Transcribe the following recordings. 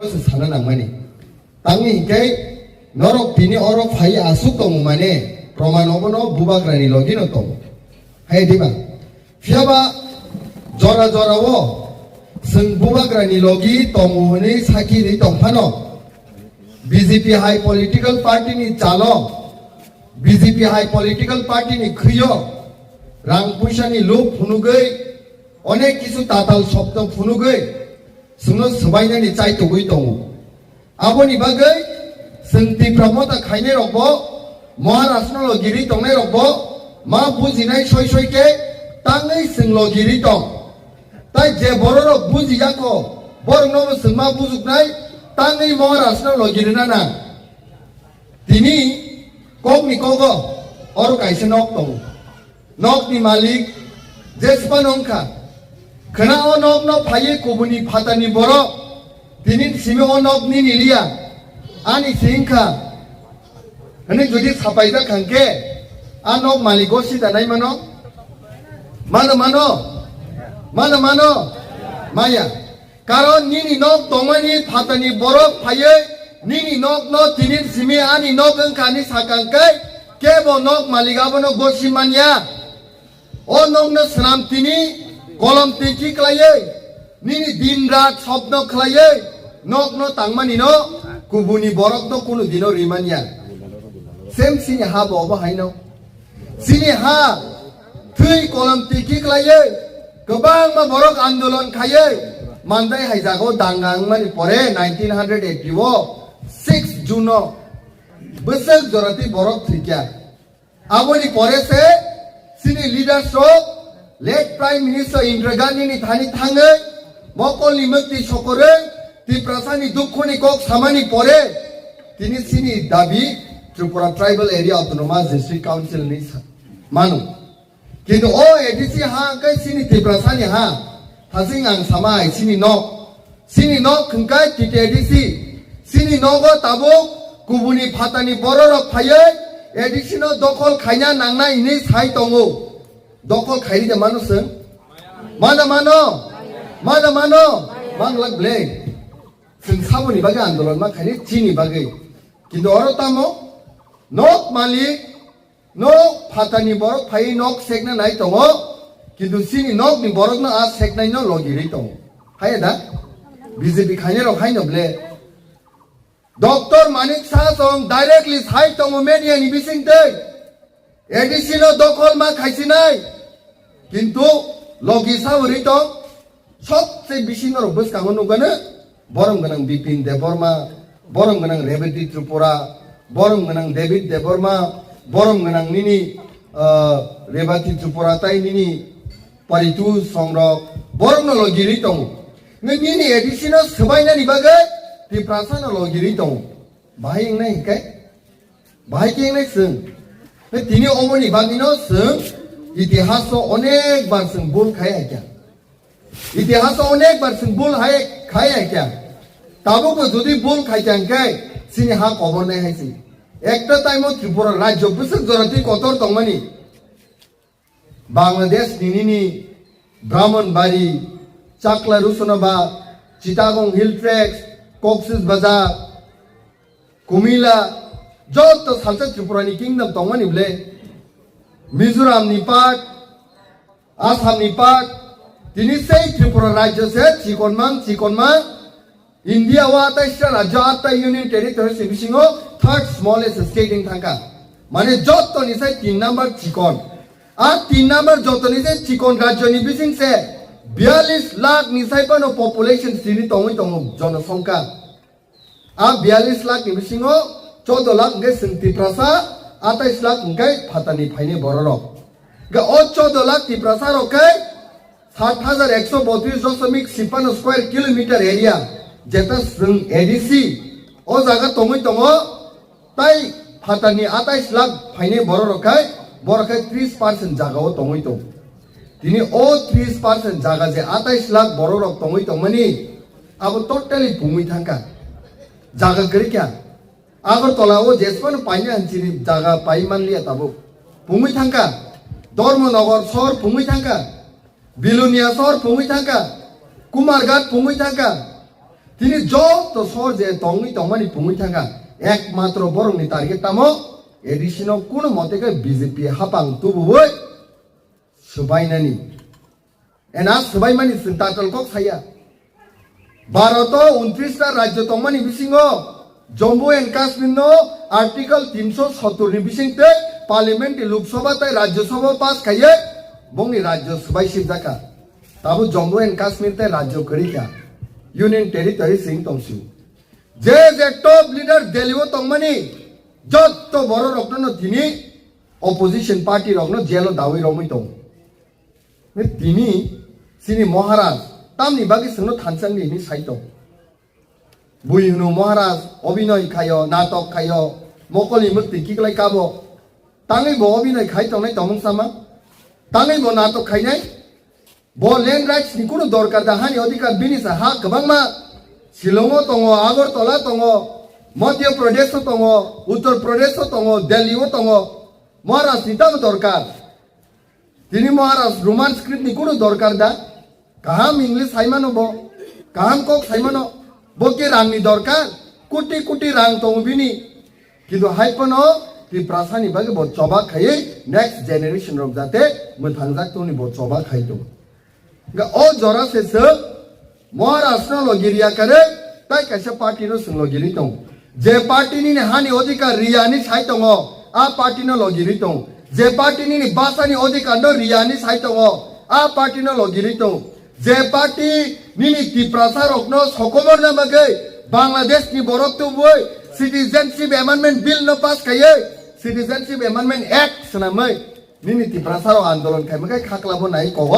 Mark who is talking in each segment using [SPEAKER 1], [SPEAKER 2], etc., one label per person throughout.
[SPEAKER 1] 사는 낭만이 땅이 이게 너로 비니 어로 파이 아수 동만에 로마노보노 부바그라니 로기노 동 하이디바 피아바 저라저라워 승 부바그라니 로기 동무니 사키리 동파노 BJP high political party नि चालो BJP high political party नि खियो रां पैसानि लोभ फुनुगै अनेक किसु ताताल शब्द फुनुगै जोंनो सबायनानि चाइतगै दङ आबोनि बागै जोंति प्रमोद खायने रखबो महाराष्ट्र गिरि दंनाय रखबो मा बुजिनाय सय सयके ताङै जोंल गिरि दं ताइ जे बर' रक बुजियाखो बरनो जों मा बुजुगनाय ताङै महाराष्ट्र गिरि ना तिनि कगनि कग अरु काइसे नक दं नकनि मालिक जेसबा नंखा खोनाओ नक न फाये गुबुननि फातानि बर' दिनै सिमे अ नकनि निलिया आनि सिंखा हनै जुदि सापायजा खांके आ नक मालिकखौ सिदानाय मानो मानो माया कारण निनि नक दंमानि फातानि बर' फाये निनि नक न दिनै सिमे आनि नक ओंखानि साखांकै केबो नक मालिकाबोनो गसिमानिया अ नकनो सनामतिनि कलम तिखि खालायै निनि दिन रात शब्द खालायै नकनो तांमानि न गुबुननि बरकनो कुनु दिनो रिमानिया सेम सिनि हा बबो हायनो सिनि हा थै कलम तिखि खालायै गोबां मा बरक आन्दोलन खायै मानदाय हायजागो दांगांमानि परे 1980 6 जुन बोसोर जराति बरक थैक्या आबोनि परे से सिनि leadership late prime minister Indira Gandhi नि थानि थाङै मकलनि मुक्ति सकरै त्रिपुरासानि दुखुनि कक सामानि परे तिनि सिनि दाबि Tripura tribal area autonomous district council नि मानु किन्तु ओ एडिसि हा कै सिनि त्रिपुरासानि हा थासिं आं सामाय सिनि न खंखाय तिते एडिसि सिनि नगो ताबो गुबुननि फातानि बर' रक फायै एडिसिनो दखल खायना नांनाय इनि साइ दङो दखल खायरि दे मानुसों मानो मांलाक ब्ले जों साबोनि बागै आन्दोलन मा खायनि चिनि बागै किन्तु अरो तामो नक मालिक नक फातानि बरक फायै नक सेकना नाय दङ किन्तु सिनि नकनि बरकनो आ सेकनायनो लगिरि दङ हाय दा बीजेपी खायने रक हायनो ब्ले डॉक्टर मानिक सासं डाइरेक्टली साइ दङ मेडियानि बिसिंदै एडिसिनो दखल मा खायसिनाय किन्तु लगिसा ओरै दं सबसे बिसिनो बोसकाङो नुगोनो बरम गोनां बिपिन देबबर्मा बरम गोनां रेबती त्रिपुरा बरम गोनां डेभिड देबबर्मा बरम गोनां निनि रेबती त्रिपुरा ताइ निनि परितु संरक बरम न लगिरि दं निनि एडिसिनो सबायनानि बागै त्रिपुरासानो लगिरि दं बाहाय एंनाय हिकाय बाहाय केंनाय जों तिनि अमनि बागिनो जों इतिहास अनेक बार जों बुल खाय क्या इतिहास अनेक बार जों बुल खाय क्या ताबो जुदि बुल खायजांखाय सिनि हा कबरनाय हायसि एकटा टाइम त्रिपुरा राज्य बोसोर जराति कतर दंमानि बांलादेश निनि ब्राह्मणबाड़ी चाकला रुसुनबा चिटागं हिल ट्रेक्स कक्सिस बाजार कुमिला जत सालसा त्रिपुरानि किंगडम दंमानि ब्ले मिजोरामनि पार्ट आसामनि पार्ट दिनै सै त्रिपुरा राज्य से चिकनमा इंडिया वा आताइसा राज्य आता यूनियन टेरिटरी से बिसिङो थर्ड स्मॉलेस्ट स्टेट इन थांका माने जत निसाय 3 नंबर चिकन आ 3 नंबर जत निसाय चिकन राज्य नि बिसिङ से 42 लाख निसाय पनो पॉपुलेशन सिनि तङै दङ जनसंख्या आ 42 लाख नि बिसिङो 14 लाख के संति प्रसा 28 लाख के फातानि फाइने बररक ग 14 लाख ति प्रसा रकै 7132.56 स्क्वायर किलोमीटर एरिया जेता जों एडिसि ओ जागा तङै दङ ताइ फातानि 28 लाख फाइने बररकै 30% जागाव तङै दं दिनै ओ 30% जागा जे 28 लाख बररक तङै दंमनि अब टोटली भूमि थांका जागा गरि क्या आगरतला वो जेसपन पाइने हंसिनि जागा पाइ मानलिया ताबो भूमि थांका धर्मनगर शहर भूमि थांका बिलुनिया शहर भूमि थांका कुमारघाट भूमि थांका তিনি যত সহজে তংনি তংমানি পুঙ্গি থাকা একমাত্র বরংনি টার্গেট তামো এডিশনাল কোনো মতে বিজেপি হাপাং তুবুবই সবাইনানি এনা সবাইমানি টাটাল কক সাইয়া ভারত 29টা রাজ্য তংমানি বিসিং জম্মু এন্ড কাশ্মীর নো আর্টিকেল 370 নি বিসিংতে পার্লামেন্ট লোকসভা তাই রাজ্যসভা পাস খাইয়ে বংনি রাজ্য সবাই সিজাকা তাবো জম্মু এন্ড কাশ্মীর তাই রাজ্য করিকা ইউনিয়ন টেরিটরি সিং তংসি যে টপ লিডার দিল্লিও তংমানি যত বড় রকম তিনি অপোজিশন পার্টি রকম জেল দাওই রমই দং তিনি সিনি মহারাজ তামনি বাকি সঙ্গে থানসাংনি নি সাইত বুইহनु মহারাজ অভিনয় খায় নাটক খায় মকলি মুক্তি কিকলাই কাবো তাঙ্গই বো অভিনয় খাই তংনাই তমং সামা তাঙ্গই বো নাটক খাইনাই বো ল্যান্ড রাইটস নি কোনো দরকার দা হানি অধিকার বিনিসা হা গবাংমা শিলংও দङ আগরতলা দङ মধ্য প্রদেশ দङ উত্তর প্রদেশ দङ দিল্লিও দङ মহারাজ নি তাম দরকার তিনি মহারাজ রোমান স্ক্রিপ্ট নি কোনো দরকার দা কাহাম ইংলিশ হাইমানো বো কাহাম কক হাইমানো বকে রাংনি দরকার কোটি কোটি রাং দङ বিনি কিন্তু হাইপনো তি প্রাসানি বাগে বো চবা খাই নেক্সট জেনারেশন রক যাতে মথাংজাক তনি বো চবা খাই দङ गा ओ जरा से महाराष्ट्र लगिरिया करे ताई कैसे पार्टी नो संग लगिरी दङ जे पार्टी नि हानि अधिकार रियानि साइ दङ आ पार्टी नो लगिरी दङ जे पार्टी नि बासानि अधिकार नो रियानि साइ दङ आ पार्टी नो लगिरी दङ जे पार्टी नि तिप्रासा रकनो सकमर ना बागै बांग्लादेश नि बरक तो बय सिटीजनशिप एमेंडमेंट बिल नो पास खायै सिटीजनशिप एमेंडमेंट एक्ट सनामै नि तिप्रासा रो आंदोलन खायमगै खाख्लाबो नाय कह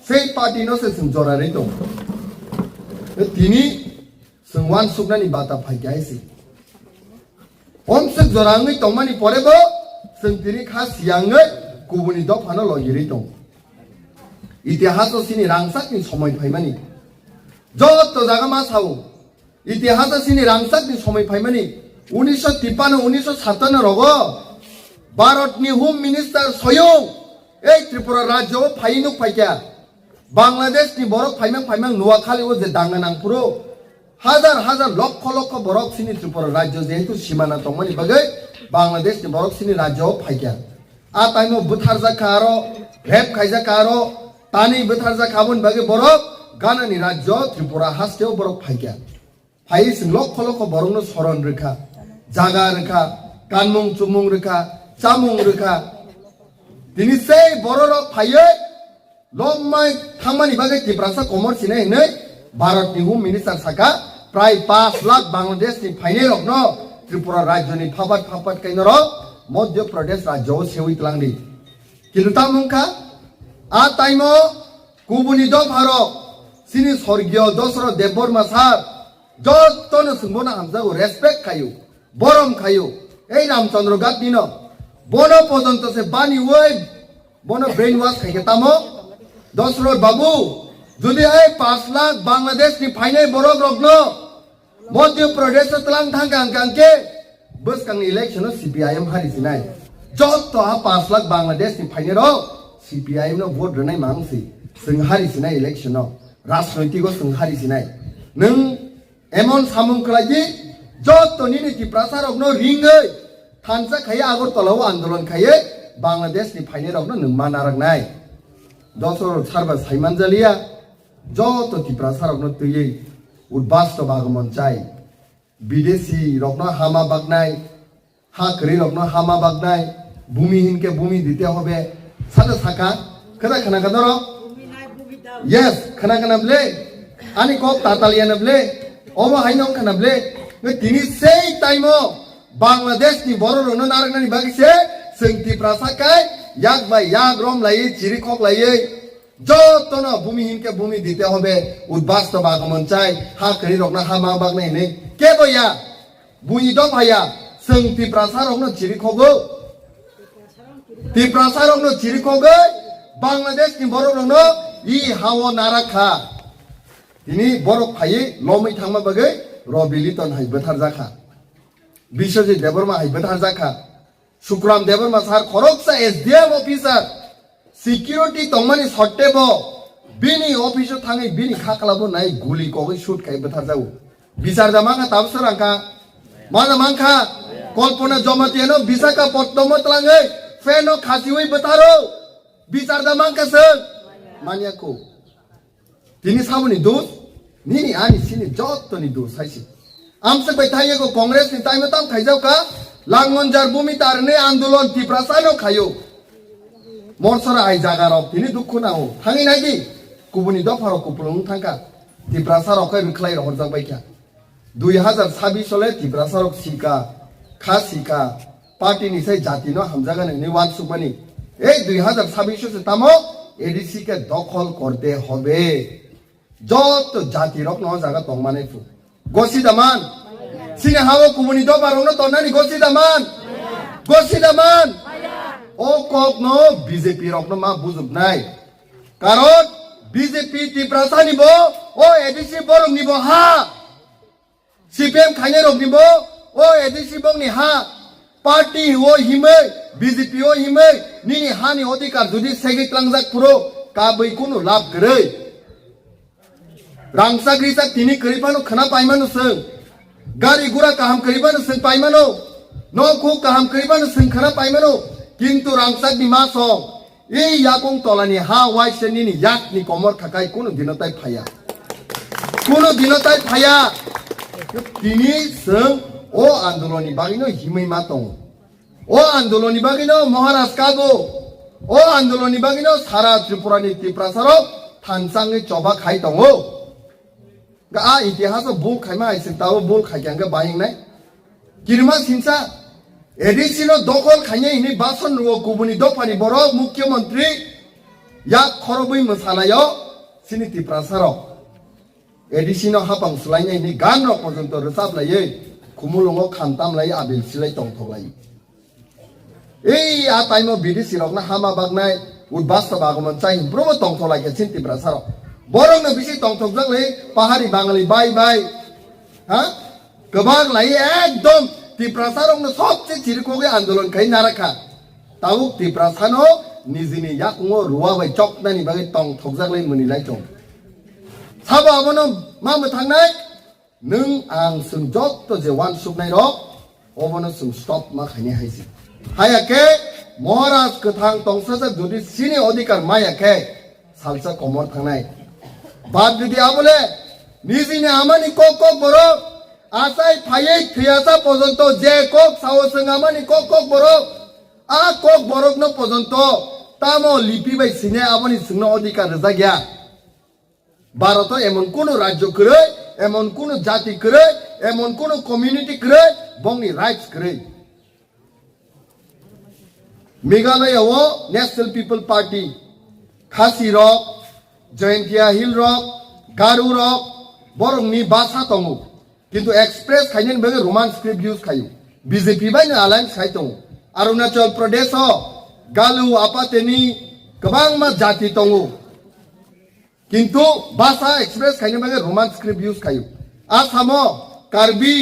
[SPEAKER 1] সেই পার্টি নো সে জরারে দङ তিনি সংवान सुकनानि बाता फाइगाइसि हमसे जराङै तंमानि परेबो जों तिनि खासियाङै गुबुननि दफानो लगिरि दङ इतिहास सिनि रांसाकनि समय फाइमानि जत जागा मा साउ इतिहास सिनि रांसाकनि समय फाइमानि 1953 1957 रगो भारतनि होम मिनिस्टार स्वयं এই ত্রিপুরা রাজ্য ফাইনুক ফাইকা বাংলাদেশ নি বরক ফাইমাং ফাইমাং নুয়া খালি ও যে দাঙ্গানাং পুরো হাজার হাজার লক্ষ লক্ষ বরক সিনি ত্রিপুরা রাজ্য যেহেতু সীমানা তমনি বাগে বাংলাদেশ নি বরক সিনি রাজ্য ফাইকা আ টাইমো বুথার জাকা আরো হেপ খাইজা কারো তানি বুথার জাকা খাবন বাগে বরক গানানি রাজ্য ত্রিপুরা হাসতেও বরক ফাইকা ফাইস লক্ষ লক্ষ বরক নো সরণ রেখা জাগা রেখা কানমুং চুমুং রেখা চামুং রেখা তিনি সেই বড় রক ফাইয়ে লম্মাই থামানি বাগে ত্রিপুরা কমর সিনে नै भारत नि होम मिनिस्टार साका प्राय 5 लाख बांग्लादेश नि फाइने रक न त्रिपुरा राज्य नि फापाट फापाट कैन र मध्य प्रदेश राज्य सेवि तलांनि किन्तु तामुंखा आ टाइमो गुबुनि द भारत सिनि स्वर्गीय दशरथ देवबर्मा सार जतनो संबोना हामजागो रेसपेक्ट खायो बरम खायो এই রামচন্দ্র গাত দিন বন পর্যন্ত সে বানি ওই বন ব্রেন ওয়াশ খাইকে তামো দশরথ বাবু যদি এই 5 লাখ বাংলাদেশ নি ফাইনাল বরক রগ্ন মধ্য প্রদেশ তলাং থাঙ্গাং কাঙ্কে বসকাং ইলেকশন সিপিআইএম হারিছিনাই যত 5 লাখ বাংলাদেশ নি ফাইনাল সিপিআইএম নো ভোট রনাই মাংসি जों হারিছিনাই ইলেকশন রাজনৈতিক जों হারিছিনাই নং এমন সামুং খলাজি যত নীতি প্রচার রগ্ন রিঙ্গৈ থানসা খাই আগরতলাও আন্দোলন খাই বাংলাদেশ নি ফাইনাল রগ্ন নং মানারাগনাই দশরথ সারবা সাইমানজালিয়া যত ত্রিপুরা সারগ্ন তুই উদ্বাস্তব আগমন চাই বিদেশি রগ্ন হামা বাগনাই হাকরি রগ্ন হামা বাগনাই ভূমিহীনকে ভূমি দিতে হবে সাথে থাকা খানা খানা কাদর ইয়েস খানা খানা বলে আনি কক তাতালিয়া নবলে অব হাইনং খানা বলে তিনি সেই টাইমো বাংলাদেশ নি বড় রন নারগনানি বাগিছে जों ত্রিপুরা সাকাই याक बाय याक रम लाई चिरी खक लाई যতন ভূমিহীনকে ভূমি দিতে হবে উদ্বাস্তব আগমন চাই হা করি রকনা হামা বাগনাই নেই কে বইয়া বুই দ ভাইয়া जों ত্রিপুরা সারকনো চিরি খগো ত্রিপুরা সারকনো চিরি খগো বাংলাদেশ নি বড় রন ই হাও নারাখা তিনি বড় ফাই লमै থাংমা বাগে রবিলিতন হাই বথার জাখা বিশ্বজিৎ দেববর্মা হাই বথার জাখা सुक्राम देवबर्मा सार खरकसा एसडीएम ऑफिसर सिक्योरिटी तंगमानि सट्टेबो बिनि ऑफिसो थाङै बिनि खाखलाबो नाय गुलि कगै शुट खाय बथार जाउ বিচার জামাকা তাব serangka mana mangka kolpona jomatiano bisaka pottomo tlangai feno khasiwi betaro বিচার জামাকা seng maniako tini sabuni dos nini ani sini jottoni dos haisi amse baithayego congress ni taime tam khaijau ka langmonjar bumi tarne andolon tiprasano khayo morsara ai jaga rok tini dukhu na ho thangi nagi kubuni dofaro kuplung thangka tiprasaro kai rukhlai horjak baikya 2026 সালে তিপ্রাসারক seeker খাসিকা party নিছে জাতি ন হামজাগানে নিওয়ান সুমানি এই 2026 সে তামো ADC কে দখল করতে হবে যত জাতি রক ন জায়গা তংমানে ফু গসিদামান সিনে হাও কুমনি দ বারং ন তনানি গসিদামান ও কক ন বিজেপি রক ন মা বুজুব নাই কারণ বিজেপি তিপ্রাসা নিব ও এডিসি বরং নিব হা CPM খাইনে রক নিব ও এডিসি বং নি হা পার্টি ও হিমে বিজেপি ও হিমে নিনি হানি অধিকার যদি সেগি ক্লাংজাক পুরো কাবৈ কোনো লাভ গরৈ রাংসাক রিসাক তিনি করিবানো খানা পাইমানো সং গাড়ি গুড়া কাহাম করিবানো সং পাইমানো নকু কাহাম করিবানো সং খানা পাইমানো কিন্তু রাংসাক নি মা সং এই ইয়াকং তলানি হা ওয়াইসে নিনি ইয়াক নি কমর খাকাই কোনো দিনতাই ফায়া তিনি সং ও আন্দোলনী বাগিনো হিমৈ মা দङ ও আন্দোলনী বাগিনো মহারাজ কাগো ও আন্দোলনী বাগিনো সারা ত্রিপুরানি তিপ্রাসারক থানসাङै চবা খাই দङ गा इतिहास बुल खाइमा आइसिन ताव बुल खाइगांगे बायिंनाय किरमा सिनसा एडिसिनो दखल खाइने इनि बासन रुओ गुबुनि दफानि बरक मुख्यमंत्री या खरबै मोसानायाव सिनि तिप्रासारक एडिसिनो हापां सुलायनाय इनि गान रक पर्यन्त रोजाबलायै खुमुलुङाव खामतामलायै आबिल सिलाय दंथलायै এই আ টাইমো বিডিসি রকনা হামা বাগনাই উদ্বাস্ত বাগমন চাই ব্রম দংথলাইকে সিন তিপ্রাসারক বরং বিসি দংথকজাलै পাহাড়ি বাঙালি বাই হ্যাঁ গোबां লাই একদম তিপ্রাসারক সবচেয়ে চিরকগে আন্দোলন খাই নারাখা তাও তিপ্রাসানো নিজিনি ইয়াকঙো রুয়া বাই চকনানি বাগै দংথকজাलै মনিলাই दं साबा आबनो मा मोथांनाय नों आं जों जत्त जे वान सुबनाय रक अबनो जों स्टप मा खायनि हायसि हायाके महाराज गोथां दंसाजा जुदि सिनि अधिकार मायाके सालसा कमर थांनाय बाद जुदि आबले निजिनि आमानि कक बर आसाय फायै थैयासा पर्यन्त जे कक सावसों आमानि कक बर आ कक बरकनो पर्यन्त तामो लिपिबाय सिने आबनि जोंनो अधिकार रजा गया भारत एमन कोनो राज्य करे एमन कोनो जाति करे एमन कोनो कम्युनिटी करे बंगनि राइट्स करे मेघालयाव नेशनल पीपल पार्टी खासी रक जयंतिया हिल रक गारु रक बरंनि भाषा दङ किन्तु एक्सप्रेस खायनि बगे रोमान स्क्रिप्ट यूज खायो बीजेपी बायनो अलायन्स खाय दङ अरुणाचल प्रदेश गालु आपातेनि गोबां मा जाति दङ किन्तु भाषा एक्सप्रेस खायनि बगे रोमान स्क्रिप्ट यूज खायो आसामो कार्बी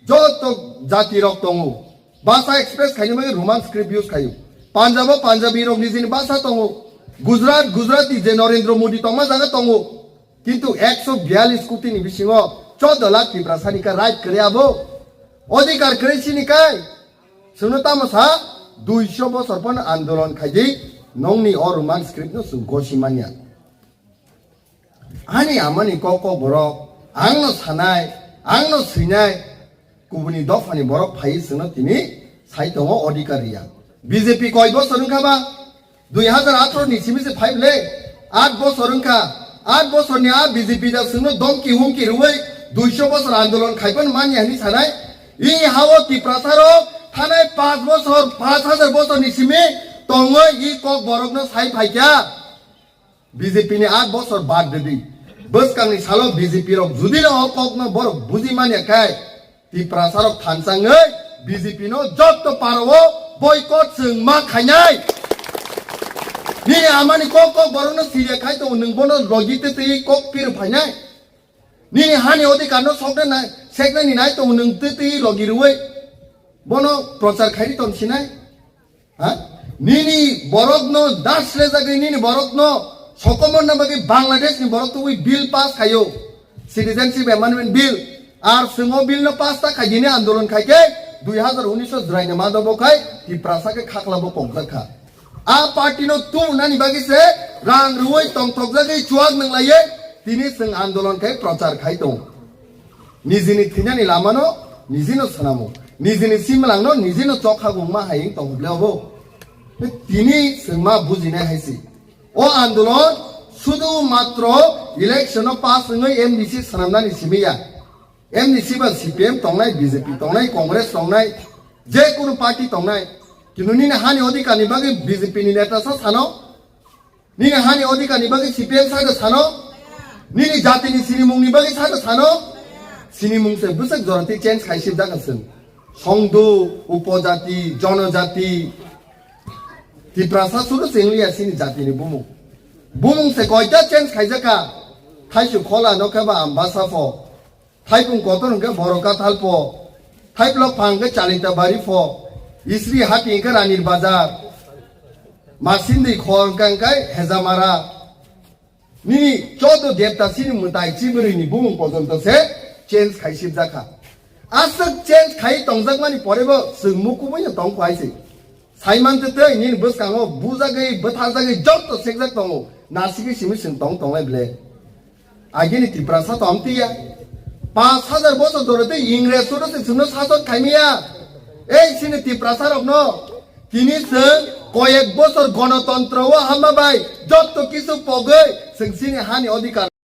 [SPEAKER 1] जत जाति रक दङ भाषा एक्सप्रेस खायनि बगे रोमान स्क्रिप्ट यूज खायो पान्जाबो पान्जाबी रक निजिनि भाषा दङ गुजरात गुजराती जे नरेंद्र मोदी तमा जागा दङ किन्तु 142 कोटिनि बिसिङाव 14 लाख तिप्रासानिका राइट करियाबो अधिकार करेसिनिकाय सुनो तामसा 200 बছर पन आंदोलन खायदि नंनि अ रोमान स्क्रिप्ट नो सुं गसिमानिया आनि आमानि कक बरक आंनो सानाय आंनो सैनाय गुबुनि दफानि बरक फायै जोंनो तिनि साइ दङ अधिकारिया बीजेपी कय बছर ओंखाबा 2018 नि सिमिसे फाइबले 8 बছर ओंखा 8 बছरनि आ बीजेपी दा जोंनो दंकि हुंकि रुवै 200 बছर आंदोलन खायपन मानियानि सानाय इ हावो तिप्रासारक थानाय 5 बছर 5000 बছरनि सिमे दङै इ कक बरकनो साइ फाइक्या बीजेपी नि 8 बছर बाद दि बसकांनि सालो बीजेपी रक जुदि न ककनो बरक बुजि मानियाखाय तिप्रासारक थानसाङै बीजेपी नो जत्त पारवो बयकट जों मा खायनाय नि आमानि कक बरकनो सिरिया खाय तो नोंबोनो लगिते तै कक पिर फायनाय नि हानि अधिकार नो सकना नाय सेकनानि नाय तो नों तै लगिरुवै बनो प्रचार खायरि तनसिनाय हा निनि बरकनो दासले जागै निनि बरकनो सकमन नाबागै बांलादेश नि बरक तो बै बिल पास खायो सिटिजनशिप एमेंडमेंट बिल আর সিংহ বিল পাঁচটা খাইনি আন্দোলন খাইকে 2019 জুলাই মাদব খাই টিপ্রাসাকে খাকলাবো পংখা আ পার্টি নো তু নানি বাগিছে রাং রুই তং থকজাগে চুয়াক নংলায়ে তিনি সিং আন্দোলন খাই প্রচার খাই দং নিজিনি থিনানি লামানো নিজিনো সানামো নিজিনি সিমলাংনো নিজিনো চখাগুমা হাইং তংब्लाबो তিনি সিংমা বুজিনে হাইছি ও আন্দোলন শুধু মাত্র ইলেকশন পাস হই এমডিসি সানামনানি সিমিয়া এমডিসি বা সিপিএম তংনাই বিজেপি তংনাই কংগ্রেস তংনাই যে কোনো পার্টি তংনাই কিন্তু নিনে হানি অধিকারনি বাগে বিজেপি নি নেতা সানো নিনে হানি অধিকারনি বাগে সিপিএম সাইড সানো নিনে জাতিनि সিনিमुंनि बागै सानो सिनिमुं से बुसक जरती चेंज खाइसिब जागासिन संदु उपजाति जनजाति तिप्रासा सुरु सिंगलिया सिनि जातिनि बुमुं से कयटा चेंज खाइजाका थाइसु खोला नखाबा आम्बासाफो थाइपुं कतन के बरका थालपो थाइप्लक फांगे चालिता बारि फो इस्री हाटी के रानीर बाजार मासिन्दी खोरकांकाय हेजामारा নিনি চোদ্দ দেবতা সিনি মুতাই চিবরিনি বুমুং পর্যন্ত সে চেঞ্জ খাইছিব জাখা আসক চেঞ্জ খাই তংজাক মানি পরেবো সুমুকুবই তং খাইছে সাইমানতে তে নিন বসকাঙো বুজাগৈ বথাজাগৈ যত সেকজাক তং নাসিকি সিমি সিং তং তংলাই ব্লে আগেনি ত্রিপুরা তমতিয়া 5000 বছর ধরে ইংরেজ সুরতে সুনো শাসন খাইমিয়া এই সিনি ত্রিপুরা রকনো তিনি সং কয়েক বছর গণতন্ত্র ও হামাবাই যত কিছু পগে সিংসিনি হানি অধিকার